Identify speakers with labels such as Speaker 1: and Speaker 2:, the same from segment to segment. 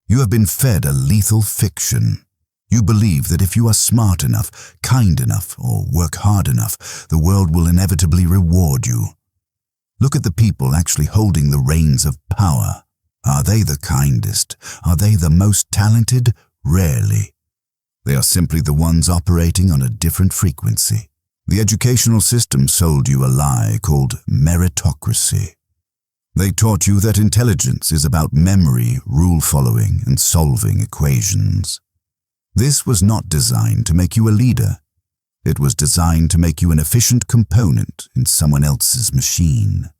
Speaker 1: You have been fed a lethal fiction. You believe that if you are smart enough, kind enough, or work hard enough, the world will inevitably reward you. Look at the people actually holding the reins of power. Are they the kindest? Are they the most talented? Rarely. They are simply the ones operating on a different frequency. The educational system sold you a lie called meritocracy. They taught you that intelligence is about memory, rule-following, and solving equations. This was not designed to make you a leader. It was designed to make you an efficient component in someone else's machine.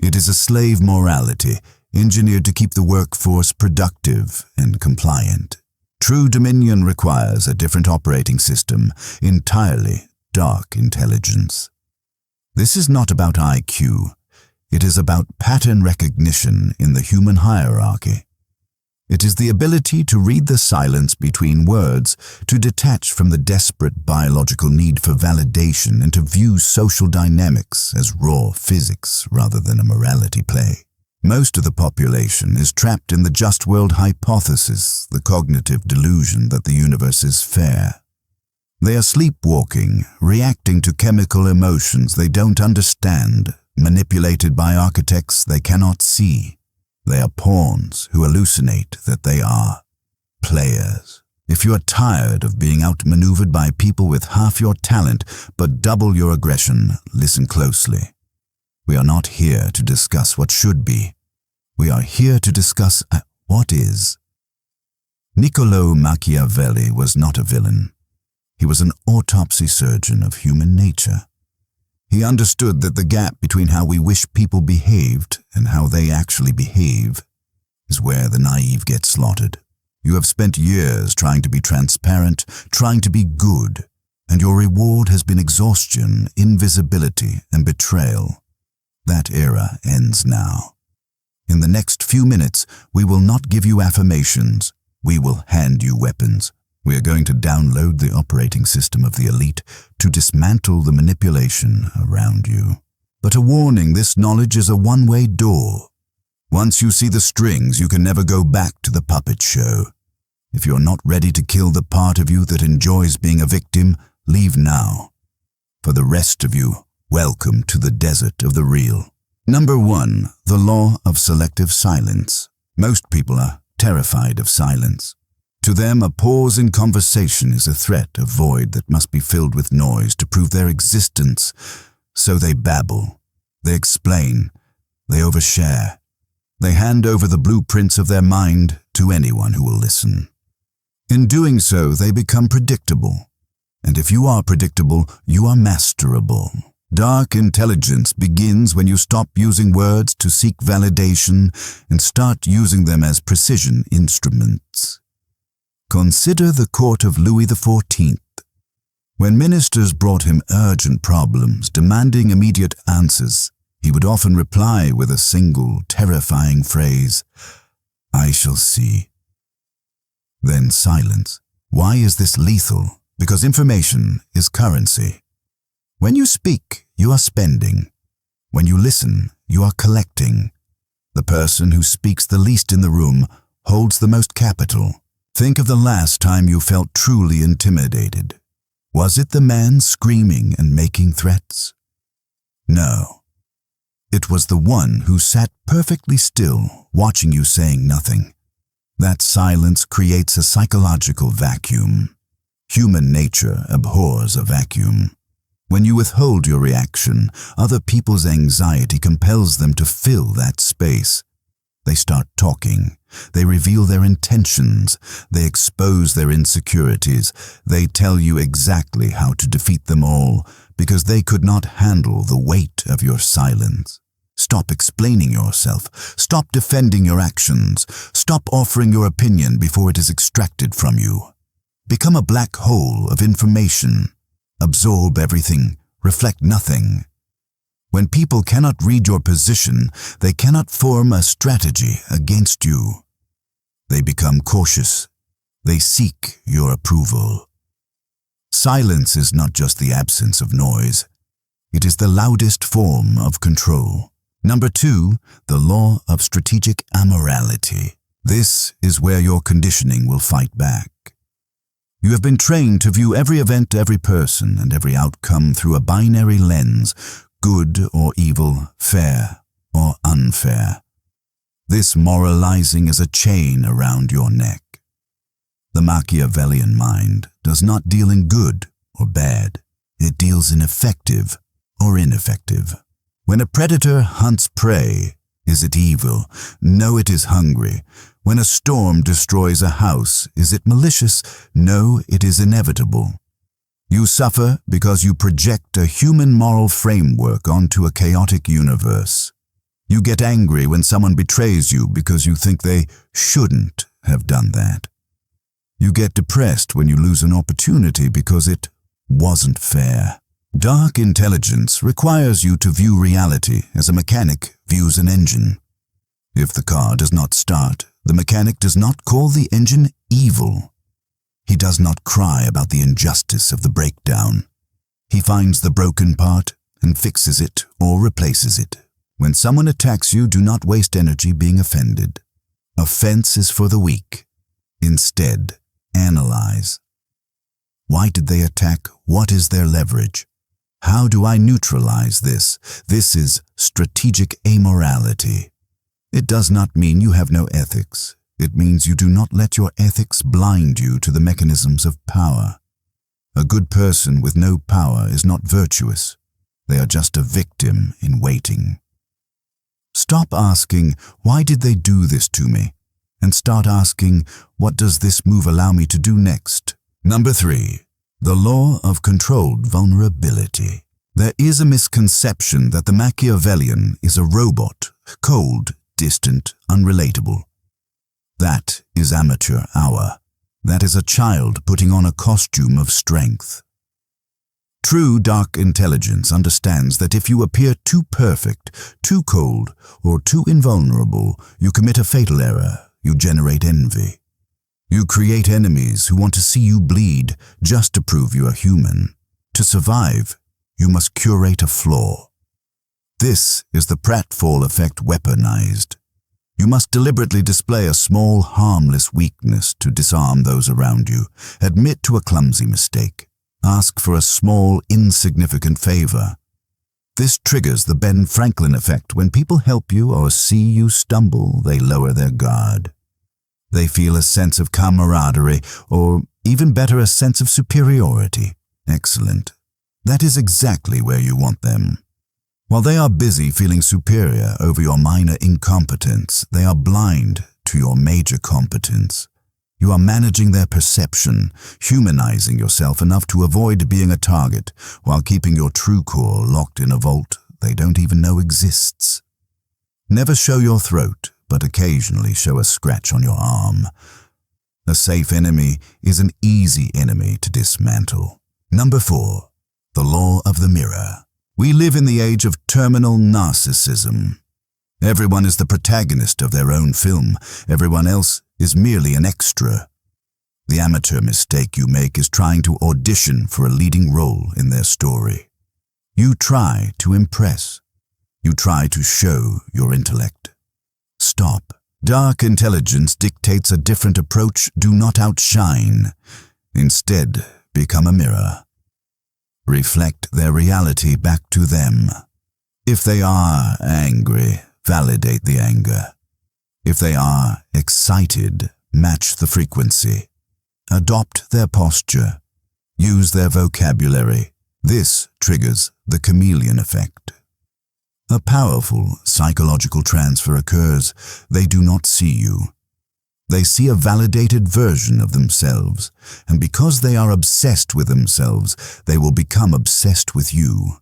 Speaker 1: It is a slave morality, engineered to keep the workforce productive and compliant. True dominion requires a different operating system, entirely dark intelligence. This is not about IQ. It is about pattern recognition in the human hierarchy. It is the ability to read the silence between words, to detach from the desperate biological need for validation and to view social dynamics as raw physics rather than a morality play. Most of the population is trapped in the just world hypothesis, the cognitive delusion that the universe is fair. They are sleepwalking, reacting to chemical emotions they don't understand, manipulated by architects they cannot see. They are pawns who hallucinate that they are players. If you are tired of being outmaneuvered by people with half your talent but double your aggression, listen closely. We are not here to discuss what should be. We are here to discuss what is. Niccolo Machiavelli was not a villain. He was an autopsy surgeon of human nature. He understood that the gap between how we wish people behaved and how they actually behave is where the naive get slaughtered. You have spent years trying to be transparent, trying to be good, and your reward has been exhaustion, invisibility, and betrayal. That era ends now. In the next few minutes, we will not give you affirmations. We will hand you weapons. We are going to download the operating system of the elite to dismantle the manipulation around you. But a warning, this knowledge is a one-way door. Once you see the strings, you can never go back to the puppet show. If you're not ready to kill the part of you that enjoys being a victim, leave now. For the rest of you, welcome to the desert of the real. Number 1, the law of selective silence. Most people are terrified of silence. To them, a pause in conversation is a threat, a void that must be filled with noise to prove their existence. So they babble, they explain, they overshare. They hand over the blueprints of their mind to anyone who will listen. In doing so, they become predictable. And if you are predictable, you are masterable. Dark intelligence begins when you stop using words to seek validation and start using them as precision instruments. Consider the court of Louis XIV. When ministers brought him urgent problems demanding immediate answers, he would often reply with a single terrifying phrase, "I shall see." Then silence. Why is this lethal? Because information is currency. When you speak, you are spending. When you listen, you are collecting. The person who speaks the least in the room holds the most capital. Think of the last time you felt truly intimidated. Was it the man screaming and making threats? No. It was the one who sat perfectly still, watching you saying nothing. That silence creates a psychological vacuum. Human nature abhors a vacuum. When you withhold your reaction, other people's anxiety compels them to fill that space. They start talking. They reveal their intentions. They expose their insecurities. They tell you exactly how to defeat them all because they could not handle the weight of your silence. Stop explaining yourself. Stop defending your actions. Stop offering your opinion before it is extracted from you. Become a black hole of information. Absorb everything. Reflect nothing. When people cannot read your position, they cannot form a strategy against you. They become cautious. They seek your approval. Silence is not just the absence of noise. It is the loudest form of control. Number 2, the law of strategic amorality. This is where your conditioning will fight back. You have been trained to view every event, every person, and every outcome through a binary lens, good or evil, fair or unfair. This moralizing is a chain around your neck. The Machiavellian mind does not deal in good or bad. It deals in effective or ineffective. When a predator hunts prey, is it evil? No, it is hungry. When a storm destroys a house, is it malicious? No, it is inevitable. You suffer because you project a human moral framework onto a chaotic universe. You get angry when someone betrays you because you think they shouldn't have done that. You get depressed when you lose an opportunity because it wasn't fair. Dark intelligence requires you to view reality as a mechanic views an engine. If the car does not start, the mechanic does not call the engine evil. He does not cry about the injustice of the breakdown. He finds the broken part and fixes it or replaces it. When someone attacks you, do not waste energy being offended. Offense is for the weak. Instead, analyze. Why did they attack? What is their leverage? How do I neutralize this? This is strategic amorality. It does not mean you have no ethics. It means you do not let your ethics blind you to the mechanisms of power. A good person with no power is not virtuous. They are just a victim in waiting. Stop asking, why did they do this to me? And start asking, what does this move allow me to do next? Number 3. The law of controlled vulnerability. There is a misconception that the Machiavellian is a robot, cold, distant, unrelatable. That is amateur hour. That is a child putting on a costume of strength. True dark intelligence understands that if you appear too perfect, too cold, or too invulnerable, you commit a fatal error. You generate envy. You create enemies who want to see you bleed just to prove you are human. To survive, you must curate a flaw. This is the pratfall effect weaponized. You must deliberately display a small, harmless weakness to disarm those around you. Admit to a clumsy mistake. Ask for a small, insignificant favor. This triggers the Ben Franklin effect. When people help you or see you stumble, they lower their guard. They feel a sense of camaraderie, or even better, a sense of superiority. Excellent. That is exactly where you want them. While they are busy feeling superior over your minor incompetence, they are blind to your major competence. You are managing their perception, humanizing yourself enough to avoid being a target, while keeping your true core locked in a vault they don't even know exists. Never show your throat, but occasionally show a scratch on your arm. A safe enemy is an easy enemy to dismantle. Number 4. The law of the mirror. We live in the age of terminal narcissism. Everyone is the protagonist of their own film. Everyone else is merely an extra. The amateur mistake you make is trying to audition for a leading role in their story. You try to impress. You try to show your intellect. Stop. Dark intelligence dictates a different approach. Do not outshine. Instead, become a mirror. Reflect their reality back to them. If they are angry, validate the anger. If they are excited, match the frequency. Adopt their posture. Use their vocabulary. This triggers the chameleon effect. A powerful psychological transfer occurs. They do not see you. They see a validated version of themselves, and because they are obsessed with themselves, they will become obsessed with you.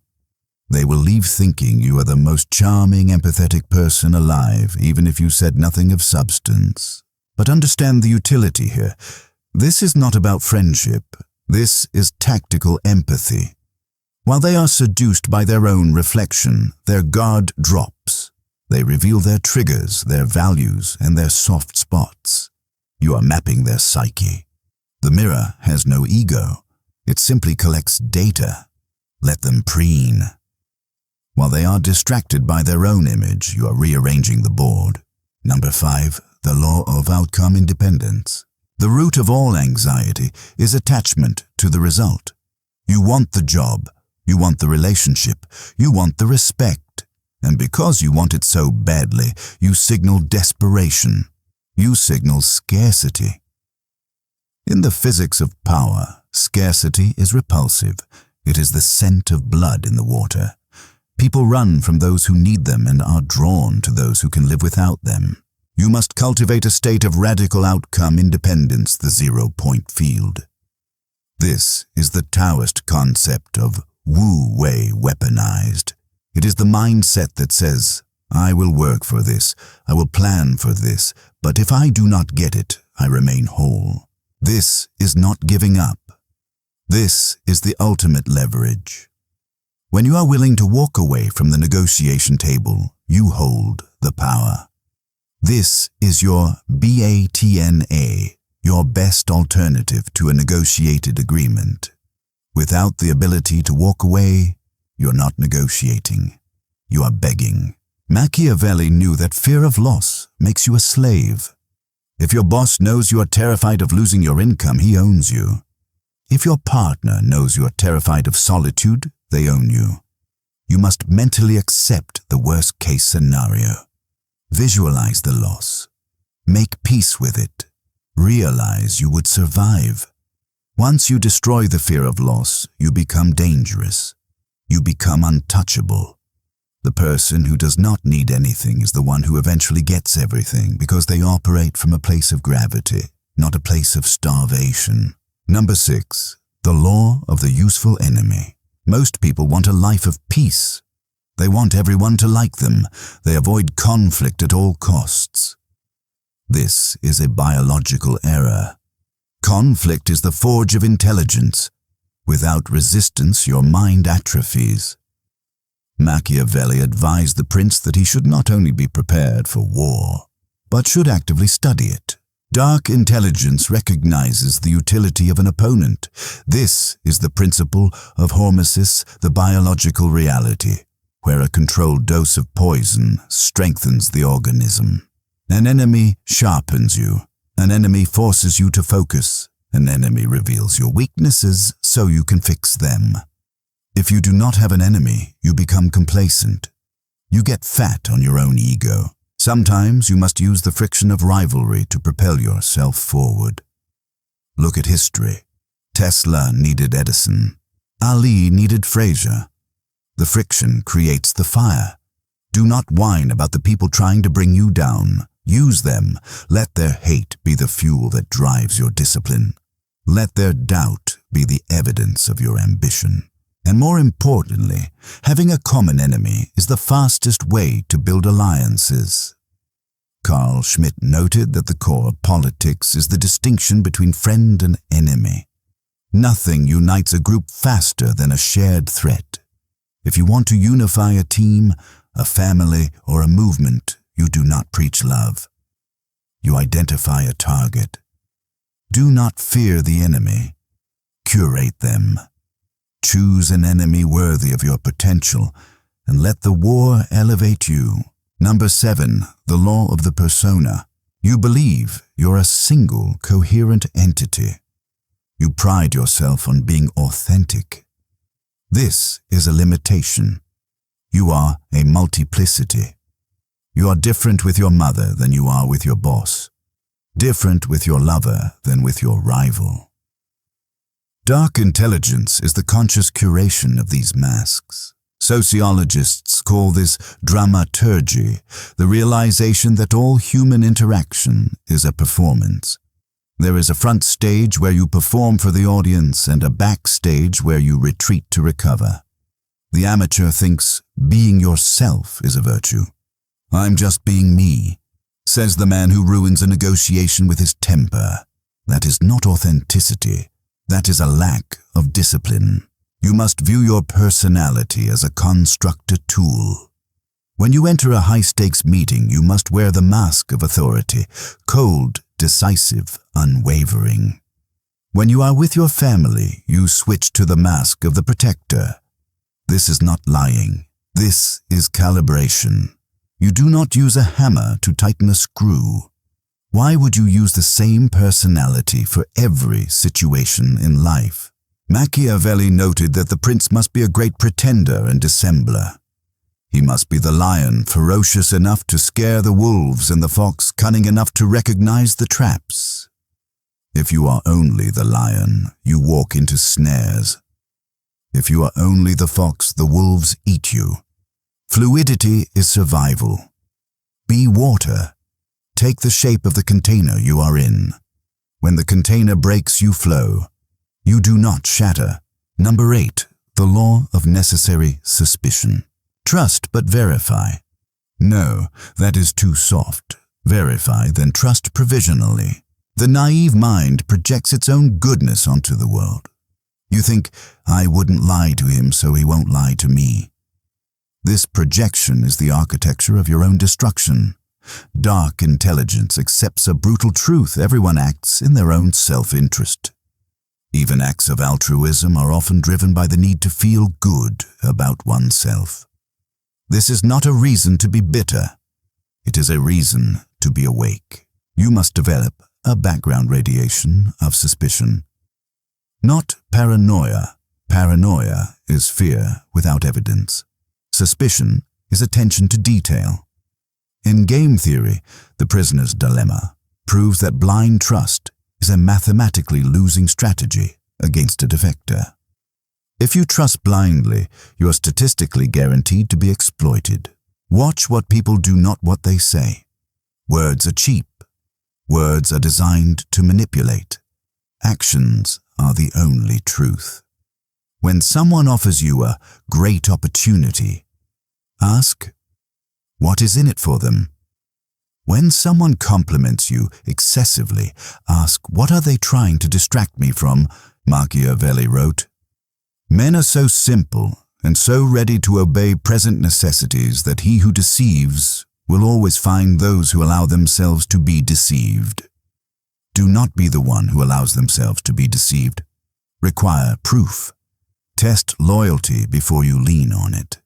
Speaker 1: They will leave thinking you are the most charming, empathetic person alive, even if you said nothing of substance. But understand the utility here. This is not about friendship. This is tactical empathy. While they are seduced by their own reflection, their guard drops. They reveal their triggers, their values, and their soft spots. You are mapping their psyche. The mirror has no ego. It simply collects data. Let them preen. While they are distracted by their own image, you are rearranging the board. Number 5, the law of outcome independence. The root of all anxiety is attachment to the result. You want the job, you want the relationship, you want the respect. And because you want it so badly, you signal desperation. You signal scarcity. In the physics of power, scarcity is repulsive. It is the scent of blood in the water. People run from those who need them and are drawn to those who can live without them. You must cultivate a state of radical outcome independence, the zero-point field. This is the Taoist concept of wu-wei weaponized. It is the mindset that says, I will work for this, I will plan for this, but if I do not get it, I remain whole. This is not giving up. This is the ultimate leverage. When you are willing to walk away from the negotiation table, you hold the power. This is your BATNA, your best alternative to a negotiated agreement. Without the ability to walk away, you're not negotiating. You are begging. Machiavelli knew that fear of loss makes you a slave. If your boss knows you are terrified of losing your income, he owns you. If your partner knows you are terrified of solitude, they own you. You must mentally accept the worst-case scenario. Visualize the loss. Make peace with it. Realize you would survive. Once you destroy the fear of loss, you become dangerous. You become untouchable. The person who does not need anything is the one who eventually gets everything because they operate from a place of gravity, not a place of starvation. Number 6. The law of the useful enemy. Most people want a life of peace. They want everyone to like them. They avoid conflict at all costs. This is a biological error. Conflict is the forge of intelligence. Without resistance, your mind atrophies. Machiavelli advised the prince that he should not only be prepared for war, but should actively study it. Dark intelligence recognizes the utility of an opponent. This is the principle of hormesis, the biological reality, where a controlled dose of poison strengthens the organism. An enemy sharpens you. An enemy forces you to focus. An enemy reveals your weaknesses so you can fix them. If you do not have an enemy, you become complacent. You get fat on your own ego. Sometimes you must use the friction of rivalry to propel yourself forward. Look at history. Tesla needed Edison. Ali needed Fraser. The friction creates the fire. Do not whine about the people trying to bring you down. Use them. Let their hate be the fuel that drives your discipline. Let their doubt be the evidence of your ambition. And more importantly, having a common enemy is the fastest way to build alliances. Carl Schmitt noted that the core of politics is the distinction between friend and enemy. Nothing unites a group faster than a shared threat. If you want to unify a team, a family, or a movement, you do not preach love. You identify a target. Do not fear the enemy. Curate them. Choose an enemy worthy of your potential and let the war elevate you. Number 7, the law of the persona. You believe you're a single, coherent entity. You pride yourself on being authentic. This is a limitation. You are a multiplicity. You are different with your mother than you are with your boss. Different with your lover than with your rival. Dark intelligence is the conscious curation of these masks. Sociologists call this dramaturgy, the realization that all human interaction is a performance. There is a front stage where you perform for the audience and a backstage where you retreat to recover. The amateur thinks being yourself is a virtue. I'm just being me, says the man who ruins a negotiation with his temper. That is not authenticity. That is a lack of discipline. You must view your personality as a constructor tool. When you enter a high-stakes meeting, you must wear the mask of authority, cold, decisive, unwavering. When you are with your family, you switch to the mask of the protector. This is not lying. This is calibration. You do not use a hammer to tighten a screw. Why would you use the same personality for every situation in life? Machiavelli noted that the prince must be a great pretender and dissembler. He must be the lion, ferocious enough to scare the wolves, and the fox, cunning enough to recognize the traps. If you are only the lion, you walk into snares. If you are only the fox, the wolves eat you. Fluidity is survival. Be water. Take the shape of the container you are in. When the container breaks, you flow. You do not shatter. Number 8, the law of necessary suspicion. Trust but verify. No, that is too soft. Verify, then trust provisionally. The naive mind projects its own goodness onto the world. You think, I wouldn't lie to him, so he won't lie to me. This projection is the architecture of your own destruction. Dark intelligence accepts a brutal truth: everyone acts in their own self-interest. Even acts of altruism are often driven by the need to feel good about oneself. This is not a reason to be bitter. It is a reason to be awake. You must develop a background radiation of suspicion. Not paranoia. Paranoia is fear without evidence. Suspicion is attention to detail. In game theory, the prisoner's dilemma proves that blind trust is a mathematically losing strategy against a defector. If you trust blindly, you are statistically guaranteed to be exploited. Watch what people do, not what they say. Words are cheap. Words are designed to manipulate. Actions are the only truth. When someone offers you a great opportunity, ask, what is in it for them? When someone compliments you excessively, ask, what are they trying to distract me from? Machiavelli wrote, men are so simple and so ready to obey present necessities that he who deceives will always find those who allow themselves to be deceived. Do not be the one who allows themselves to be deceived. Require proof. Test loyalty before you lean on it.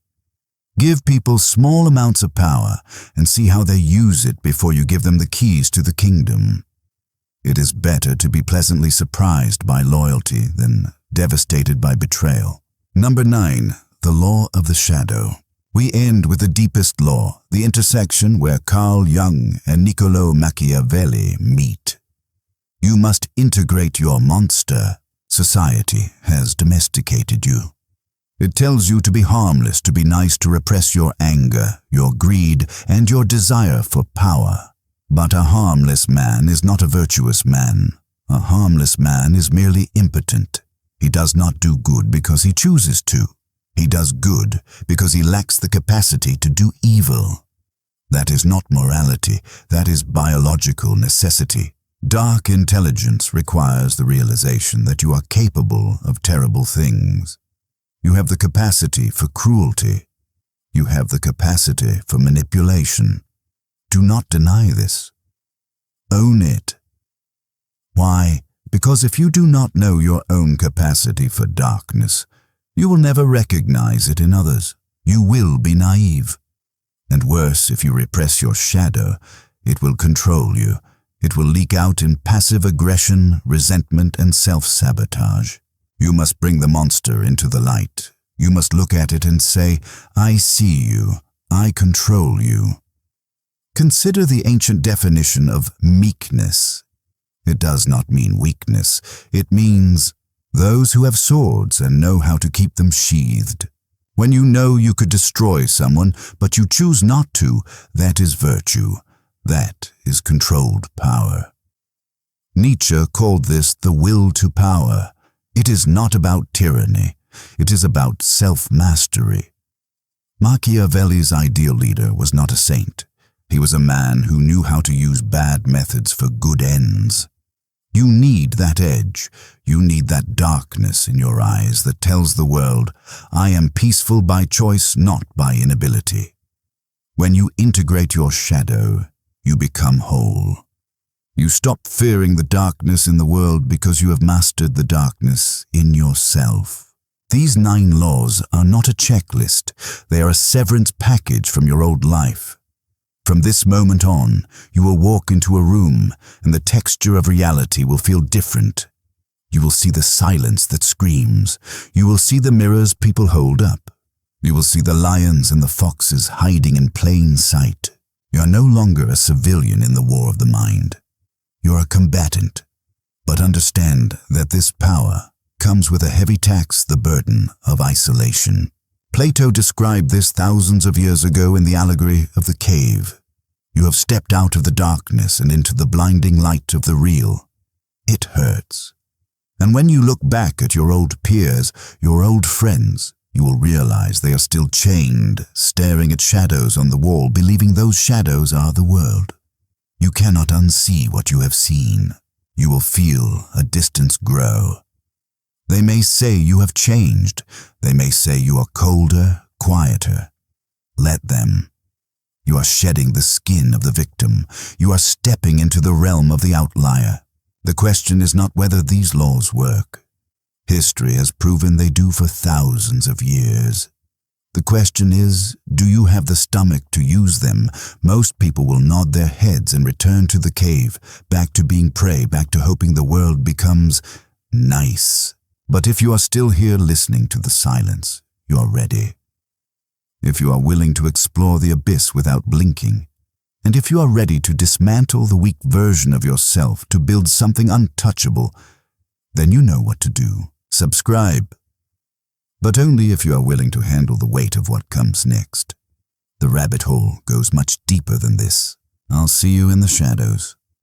Speaker 1: Give people small amounts of power and see how they use it before you give them the keys to the kingdom. It is better to be pleasantly surprised by loyalty than devastated by betrayal. Number 9, the law of the shadow. We end with the deepest law, the intersection where Carl Jung and Niccolo Machiavelli meet. You must integrate your monster. Society has domesticated you. It tells you to be harmless, to be nice, to repress your anger, your greed, and your desire for power. But a harmless man is not a virtuous man. A harmless man is merely impotent. He does not do good because he chooses to. He does good because he lacks the capacity to do evil. That is not morality, that is biological necessity. Dark intelligence requires the realization that you are capable of terrible things. You have the capacity for cruelty. You have the capacity for manipulation. Do not deny this. Own it. Why? Because if you do not know your own capacity for darkness, you will never recognize it in others. You will be naive. And worse, if you repress your shadow, it will control you. It will leak out in passive aggression, resentment, and self-sabotage. You must bring the monster into the light. You must look at it and say, I see you. I control you. Consider the ancient definition of meekness. It does not mean weakness. It means those who have swords and know how to keep them sheathed. When you know you could destroy someone, but you choose not to, that is virtue. That is controlled power. Nietzsche called this the will to power. It is not about tyranny. It is about self-mastery. Machiavelli's ideal leader was not a saint. He was a man who knew how to use bad methods for good ends. You need that edge. You need that darkness in your eyes that tells the world, I am peaceful by choice, not by inability. When you integrate your shadow, you become whole. You stop fearing the darkness in the world because you have mastered the darkness in yourself. These 9 laws are not a checklist. They are a severance package from your old life. From this moment on, you will walk into a room and the texture of reality will feel different. You will see the silence that screams. You will see the mirrors people hold up. You will see the lions and the foxes hiding in plain sight. You are no longer a civilian in the war of the mind. You are a combatant. But understand that this power comes with a heavy tax, the burden of isolation. Plato described this thousands of years ago in the allegory of the cave. You have stepped out of the darkness and into the blinding light of the real. It hurts. And when you look back at your old peers, your old friends, you will realize they are still chained, staring at shadows on the wall, believing those shadows are the world. You cannot unsee what you have seen. You will feel a distance grow. They may say you have changed. They may say you are colder, quieter. Let them. You are shedding the skin of the victim. You are stepping into the realm of the outlier. The question is not whether these laws work. History has proven they do for thousands of years. The question is, do you have the stomach to use them? Most people will nod their heads and return to the cave, back to being prey, back to hoping the world becomes nice. But if you are still here listening to the silence, you are ready. If you are willing to explore the abyss without blinking, and if you are ready to dismantle the weak version of yourself to build something untouchable, then you know what to do. Subscribe. But only if you are willing to handle the weight of what comes next. The rabbit hole goes much deeper than this. I'll see you in the shadows.